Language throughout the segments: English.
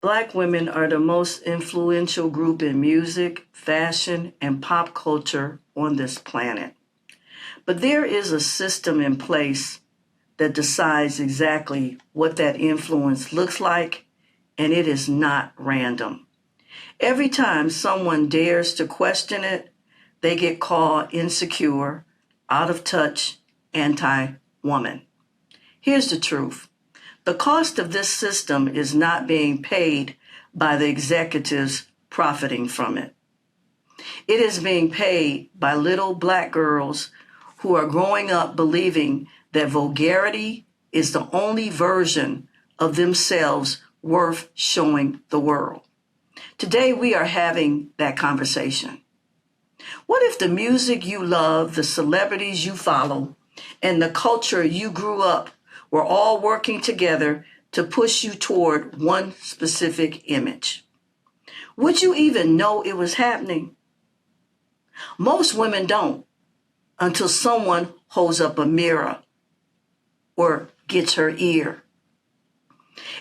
Black women are the most influential group in music, fashion, and pop culture on this planet. But there is a system in place that decides exactly what that influence looks like, and it is not random. Every time someone dares to question it, they get called insecure, out of touch, anti-woman. Here's the truth. The cost of this system is not being paid by the executives profiting from it. It is being paid by little Black girls who are growing up believing that vulgarity is the only version of themselves worth showing the world. Today, we are having that conversation. What if the music you love, the celebrities you follow, and the culture you grew up were all working together to push you toward one specific image? Would you even know it was happening? Most women don't until someone holds up a mirror or gets her ear.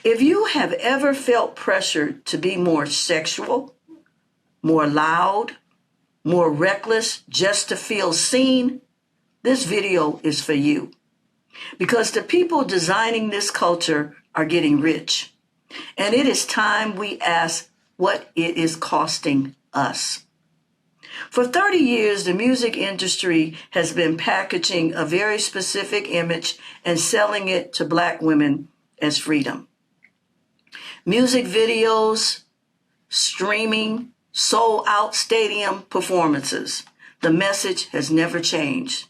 If you have ever felt pressured to be more sexual, more loud, more reckless just to feel seen, this video is for you. Because the people designing this culture are getting rich. And it is time we ask what it is costing us. For 30 years, the music industry has been packaging a very specific image and selling it to Black women as freedom. Music videos, streaming, sold-out stadium performances. The message has never changed.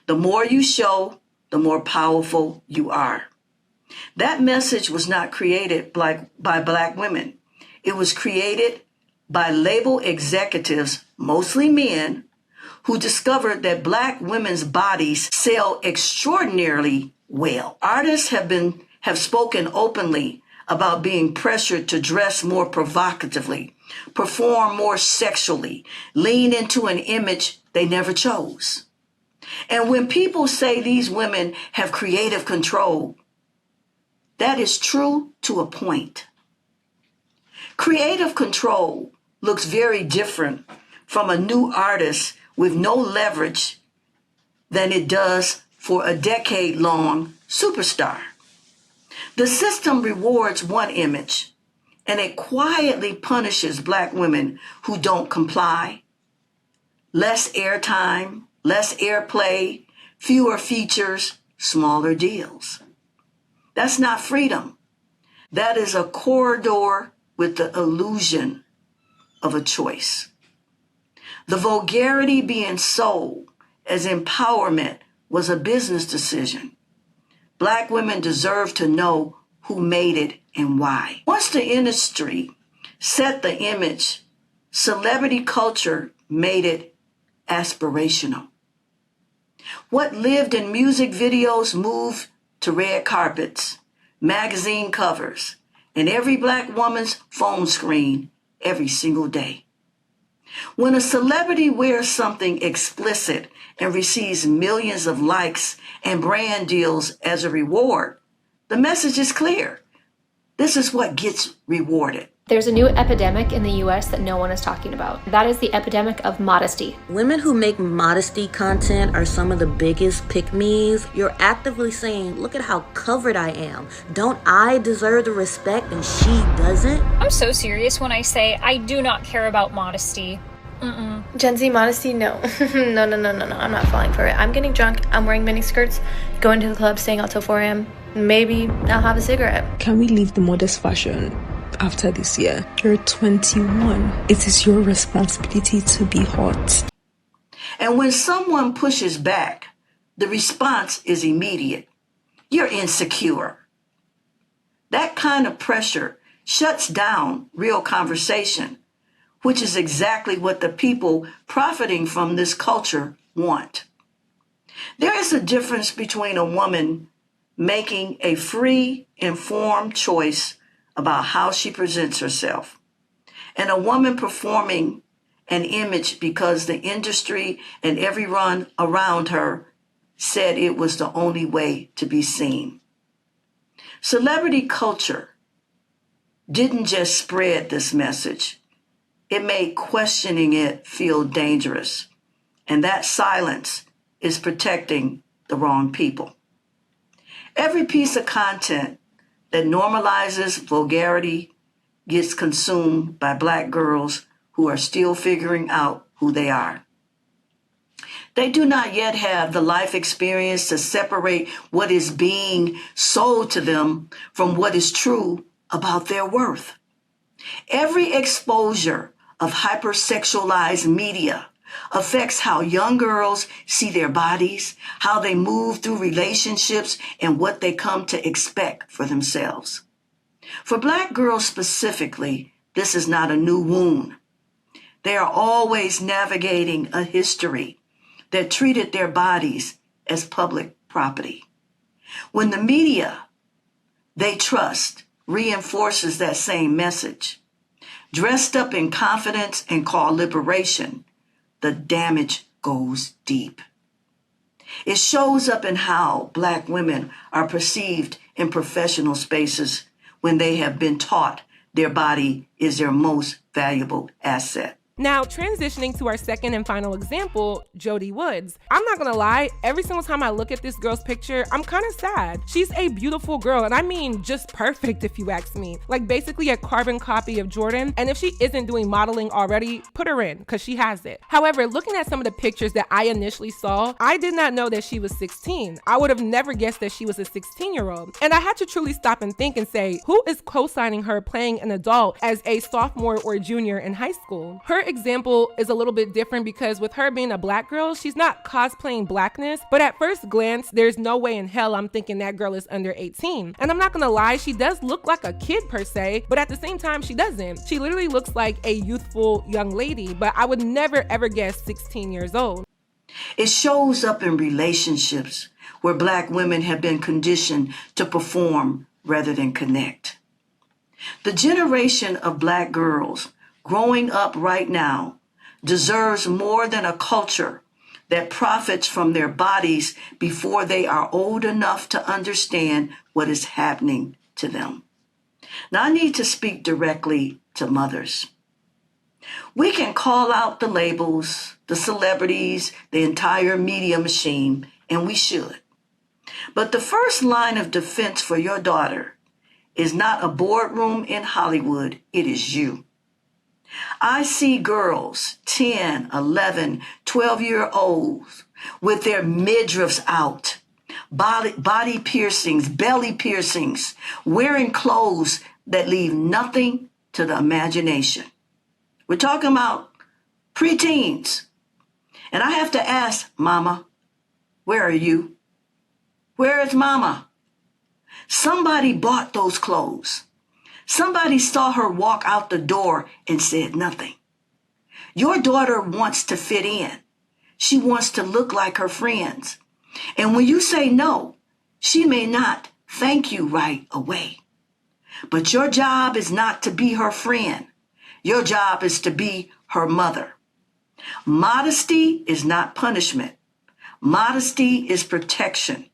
The more you show, the more powerful you are. That message was not created by Black women. It was created by label executives, mostly men, who discovered that Black women's bodies sell extraordinarily well. Artists have spoken openly about being pressured to dress more provocatively, perform more sexually, lean into an image they never chose. And when people say these women have creative control, that is true to a point. Creative control looks very different from a new artist with no leverage than it does for a decade-long superstar. The system rewards one image, and it quietly punishes Black women who don't comply. Less airtime, less airplay, fewer features, smaller deals. That's not freedom. That is a corridor with the illusion of a choice. The vulgarity being sold as empowerment was a business decision. Black women deserve to know who made it and why. Once the industry set the image, celebrity culture made it aspirational. What lived in music videos moved to red carpets, magazine covers, and every Black woman's phone screen every single day. When a celebrity wears something explicit and receives millions of likes and brand deals as a reward, the message is clear. This is what gets rewarded. There's a new epidemic in the US that no one is talking about. That is the epidemic of modesty. Women who make modesty content are some of the biggest pick-me's. You're actively saying, look at how covered I am. Don't I deserve the respect and she doesn't? I'm so serious when I say I do not care about modesty. Gen Z modesty, no. No, I'm not falling for it. I'm getting drunk, I'm wearing mini skirts, going to the club, staying out till 4 a.m. Maybe I'll have a cigarette. Can we leave the modest fashion after this year? You're 21. It is your responsibility to be hot. And when someone pushes back, the response is immediate. You're insecure. That kind of pressure shuts down real conversation, which is exactly what the people profiting from this culture want. There is a difference between a woman making a free, informed choice about how she presents herself, and a woman performing an image because the industry and everyone around her said it was the only way to be seen. Celebrity culture didn't just spread this message. It made questioning it feel dangerous. And that silence is protecting the wrong people. Every piece of content that normalizes vulgarity gets consumed by Black girls who are still figuring out who they are. They do not yet have the life experience to separate what is being sold to them from what is true about their worth. Every exposure of hypersexualized media affects how young girls see their bodies, how they move through relationships, and what they come to expect for themselves. For Black girls specifically, this is not a new wound. They are always navigating a history that treated their bodies as public property. When the media they trust reinforces that same message, dressed up in confidence and called liberation, the damage goes deep. It shows up in how Black women are perceived in professional spaces when they have been taught their body is their most valuable asset. Now, transitioning to our second and final example, Jody Woods. I'm not gonna lie, every single time I look at this girl's picture, I'm kind of sad. She's a beautiful girl, and I mean just perfect if you ask me. Like basically a carbon copy of Jordan, and if she isn't doing modeling already, put her in, because she has it. However, looking at some of the pictures that I initially saw, I did not know that she was 16. I would have never guessed that she was a 16-year-old. And I had to truly stop and think and say, who is co-signing her playing an adult as a sophomore or junior in high school? Her example is a little bit different because with her being a Black girl, she's not cosplaying Blackness, but at first glance, there's no way in hell I'm thinking that girl is under 18. And I'm not gonna lie, she does look like a kid per se, but at the same time, she doesn't. She literally looks like a youthful young lady, but I would never ever guess 16 years old. It shows up in relationships where Black women have been conditioned to perform rather than connect. The generation of Black girls growing up right now deserves more than a culture that profits from their bodies before they are old enough to understand what is happening to them. Now, I need to speak directly to mothers. We can call out the labels, the celebrities, the entire media machine, and we should. But the first line of defense for your daughter is not a boardroom in Hollywood, it is you. I see girls, 10, 11, 12-year-olds, with their midriffs out, body piercings, belly piercings, wearing clothes that leave nothing to the imagination. We're talking about preteens. And I have to ask, Mama, where are you? Where is Mama? Somebody bought those clothes. Somebody saw her walk out the door and said nothing. Your daughter wants to fit in. She wants to look like her friends. And when you say no, she may not thank you right away. But your job is not to be her friend. Your job is to be her mother. Modesty is not punishment. Modesty is protection.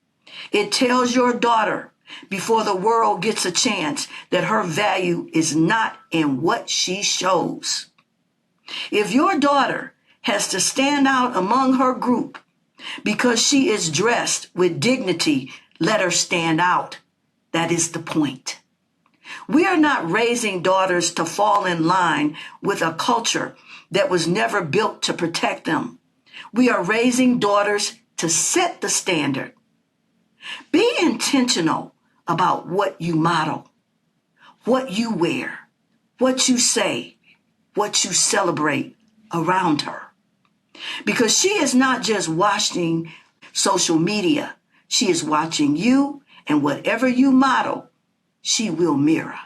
It tells your daughter before the world gets a chance that her value is not in what she shows. If your daughter has to stand out among her group because she is dressed with dignity, let her stand out. That is the point. We are not raising daughters to fall in line with a culture that was never built to protect them. We are raising daughters to set the standard. Be intentional about what you model, what you wear, what you say, what you celebrate around her. Because she is not just watching social media, she is watching you, and whatever you model, she will mirror.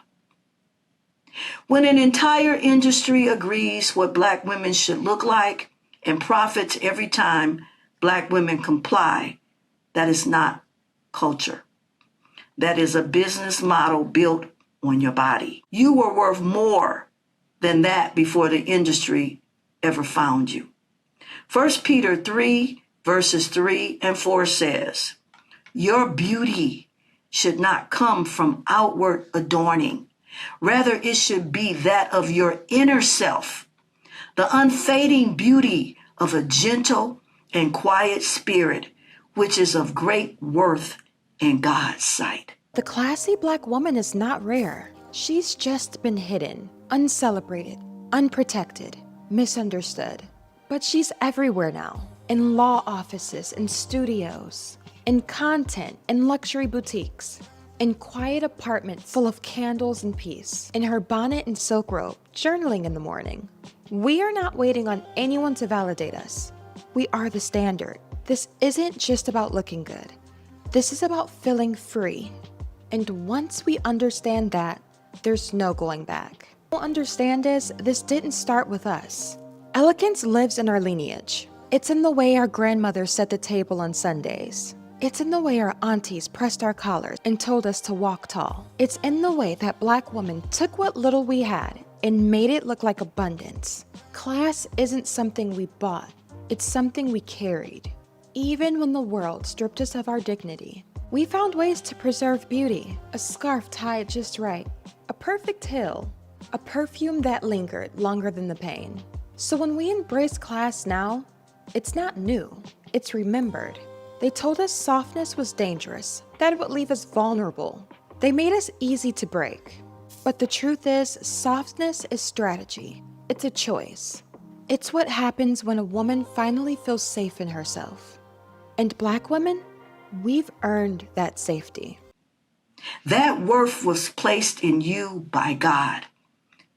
When an entire industry agrees what Black women should look like and profits every time Black women comply, that is not culture. That is a business model built on your body. You were worth more than that before the industry ever found you. 1 Peter 3, verses 3 and 4 says, your beauty should not come from outward adorning Rather, it should be that of your inner self, the unfading beauty of a gentle and quiet spirit, which is of great worth in God's sight. The classy Black woman is not rare. She's just been hidden, uncelebrated, unprotected, misunderstood. But she's everywhere now, in law offices, in studios, in content, in luxury boutiques, in quiet apartments full of candles and peace, in her bonnet and silk robe, journaling in the morning. We are not waiting on anyone to validate us. We are the standard. This isn't just about looking good. This is about feeling free. And once we understand that, there's no going back. What we'll understand is this didn't start with us. Elegance lives in our lineage. It's in the way our grandmothers set the table on Sundays. It's in the way our aunties pressed our collars and told us to walk tall. It's in the way that Black women took what little we had and made it look like abundance. Class isn't something we bought. It's something we carried. Even when the world stripped us of our dignity, we found ways to preserve beauty. A scarf tied just right, a perfect heel, a perfume that lingered longer than the pain. So when we embrace class now, it's not new, it's remembered. They told us softness was dangerous, that it would leave us vulnerable. They made us easy to break. But the truth is, softness is strategy. It's a choice. It's what happens when a woman finally feels safe in herself. And Black women, we've earned that safety. That worth was placed in you by God,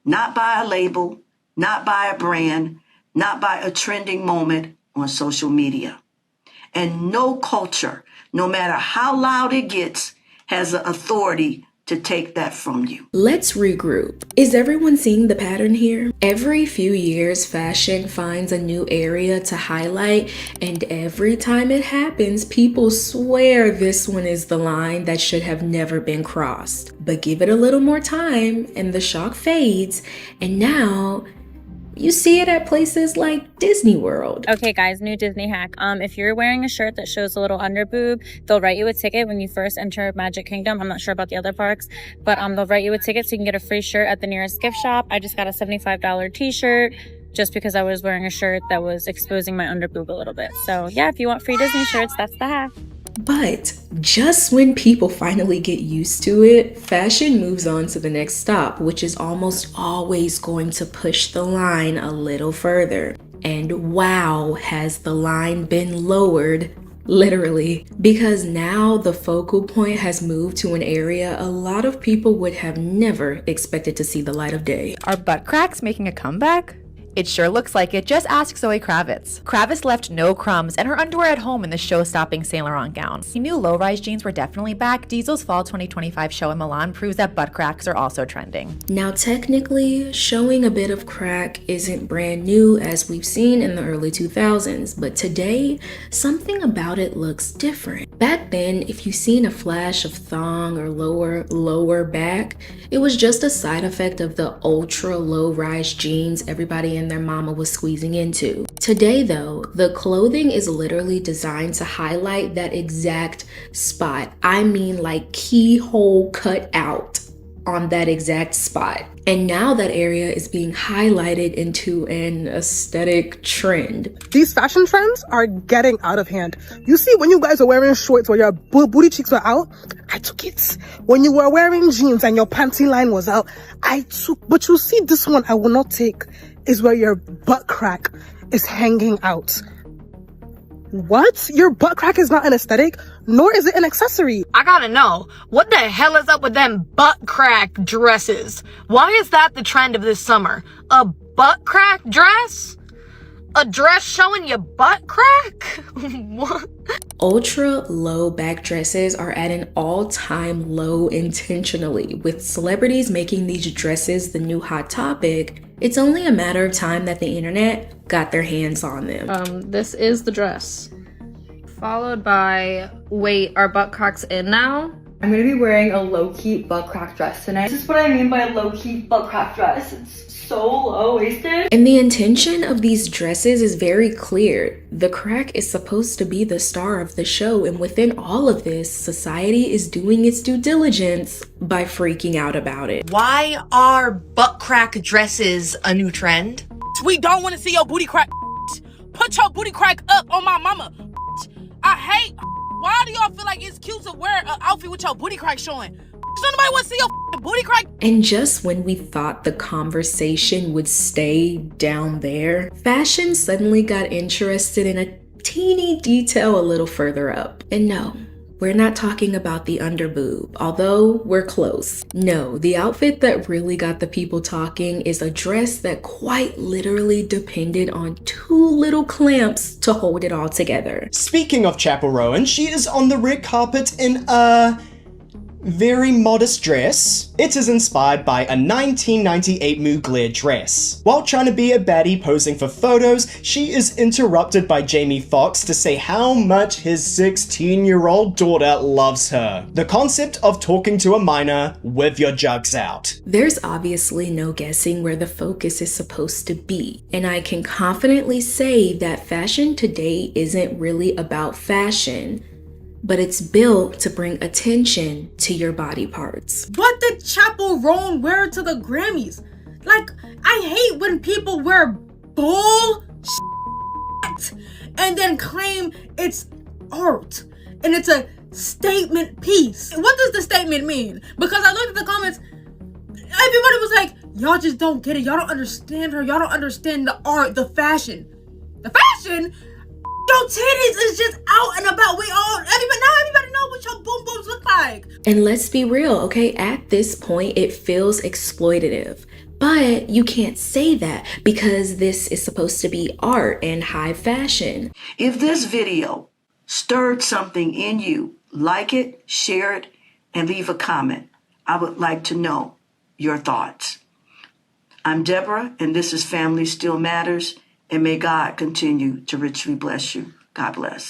not by a label, not by a brand, not by a trending moment on social media. And no culture, no matter how loud it gets, has the authority to take that from you. Let's regroup. Is everyone seeing the pattern here? Every few years, fashion finds a new area to highlight, and every time it happens, people swear this one is the line that should have never been crossed. But give it a little more time, and the shock fades, and now you see it at places like Disney World. Okay guys, new Disney hack. If you're wearing a shirt that shows a little under boob, they'll write you a ticket when you first enter Magic Kingdom. I'm not sure about the other parks, but they'll write you a ticket so you can get a free shirt at the nearest gift shop. I just got a $75 t-shirt just because I was wearing a shirt that was exposing my under boob a little bit. So yeah, if you want free Disney shirts, that's the hack. But just when people finally get used to it, fashion moves on to the next stop, which is almost always going to push the line a little further. And wow, has the line been lowered, literally, because now the focal point has moved to an area a lot of people would have never expected to see the light of day. Are butt cracks making a comeback? It sure looks like it. Just ask Zoe Kravitz. Kravitz left no crumbs and her underwear at home in the show-stopping Saint Laurent gown. He knew low-rise jeans were definitely back. Diesel's fall 2025 show in Milan proves that butt cracks are also trending. Now technically, showing a bit of crack isn't brand new as we've seen in the early 2000s, but today, something about it looks different. Back then, if you seen a flash of thong or lower back, it was just a side effect of the ultra low-rise jeans everybody in their mama was squeezing into. Today though, the clothing is literally designed to highlight that exact spot. I mean like keyhole cut out on that exact spot. And now that area is being highlighted into an aesthetic trend. These fashion trends are getting out of hand. You see, when you guys are wearing shorts where your booty cheeks were out, I took it. When you were wearing jeans and your panty line was out, I took. But you see, this one I will not take is where your butt crack is hanging out. What? Your butt crack is not an aesthetic, nor is it an accessory. I gotta know, what the hell is up with them butt crack dresses? Why is that the trend of this summer? A butt crack dress? A dress showing your butt crack? What? Ultra low back dresses are at an all-time low intentionally. With celebrities making these dresses the new hot topic, it's only a matter of time that the internet got their hands on them. This is the dress. Followed by, wait, are butt cracks in now? I'm gonna be wearing a low-key butt crack dress tonight. This is what I mean by a low-key butt crack dress. It's so low-waisted. And the intention of these dresses is very clear. The crack is supposed to be the star of the show, and within all of this, society is doing its due diligence by freaking out about it. Why are butt crack dresses a new trend? We don't want to see your booty crack. Put your booty crack up on my mama. I hate. Why do y'all feel like it's cute to wear an outfit with your booty crack showing? Somebody want to see your booty crack? And just when we thought the conversation would stay down there, fashion suddenly got interested in a teeny detail a little further up. And no, we're not talking about the underboob, although we're close. No, the outfit that really got the people talking is a dress that quite literally depended on 2 little clamps to hold it all together. Speaking of Chapel Rowan, she is on the red carpet in a very modest dress. It is inspired by a 1998 Mugler dress. While trying to be a baddie posing for photos, she is interrupted by Jamie Foxx to say how much his 16-year-old daughter loves her. The concept of talking to a minor with your jugs out. There's obviously no guessing where the focus is supposed to be, and I can confidently say that fashion today isn't really about fashion, but it's built to bring attention to your body parts. What did Chapel Roan wear to the Grammys? Like, I hate when people wear bull and then claim it's art and it's a statement piece. What does the statement mean? Because I looked at the comments, everybody was like, y'all just don't get it. Y'all don't understand her. Y'all don't understand the art, the fashion. The fashion? Your titties is just out and about. Everybody know what your boom booms look like. And let's be real, okay? At this point, it feels exploitative. But you can't say that because this is supposed to be art and high fashion. If this video stirred something in you, like it, share it, and leave a comment. I would like to know your thoughts. I'm Deborah, and this is Family Still Matters. And may God continue to richly bless you. God bless.